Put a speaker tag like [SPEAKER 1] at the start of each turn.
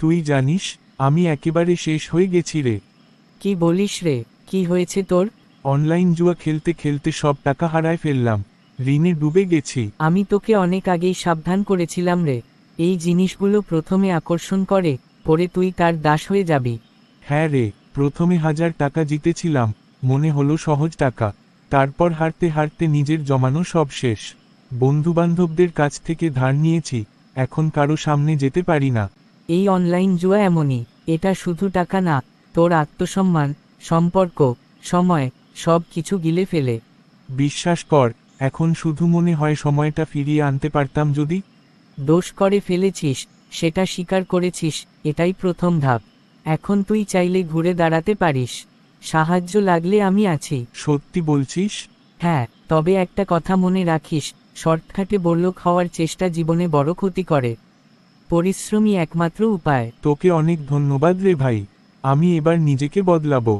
[SPEAKER 1] তুই জানিস, আমি একেবারে শেষ হয়ে গেছি রে।
[SPEAKER 2] কি বলিস রে, কি হয়েছে তোর?
[SPEAKER 1] অনলাইন জুয়া খেলতে খেলতে সব টাকা হারায় ফেললাম, ঋণে ডুবে গেছি।
[SPEAKER 2] আমি তোকে অনেক আগেই সাবধান করেছিলাম রে। এই জিনিসগুলো প্রথমে আকর্ষণ করে, পরে তুই তার দাস হয়ে যাবি।
[SPEAKER 1] হ্যাঁ রে, প্রথমে 1000 টাকা জিতেছিলাম, মনে হলো সহজ টাকা। তারপর হারতে হারতে নিজের জমানো সব শেষ। বন্ধুবান্ধবদের কাছ থেকে ধার নিয়েছি, এখন কারো সামনে যেতে পারি না।
[SPEAKER 2] এই অনলাইন জুয়া এমনই, এটা শুধু টাকা না, তোর আত্মসম্মান, সম্পর্ক, সময়, সব কিছু গিলে ফেলে।
[SPEAKER 1] বিশ্বাস কর, এখন শুধু মনে হয় সময়টা ফিরিয়ে আনতে পারতাম যদি।
[SPEAKER 2] দোষ করে ফেলেছিস, সেটা স্বীকার করেছিস, এটাই প্রথম ধাপ। এখন তুই চাইলে ঘুরে দাঁড়াতে পারিস। সাহায্য লাগলে আমি আছি।
[SPEAKER 1] সত্যি বলছিস?
[SPEAKER 2] হ্যাঁ, তবে একটা কথা মনে রাখিস, শর্টকাটে বড়লোক হওয়ার চেষ্টা জীবনে বড় ক্ষতি করে। পরিশ্রমই একমাত্র উপায়।
[SPEAKER 1] তোকে অনেক ধন্যবাদ রে ভাই, আমি এবার নিজেকে বদলাবো।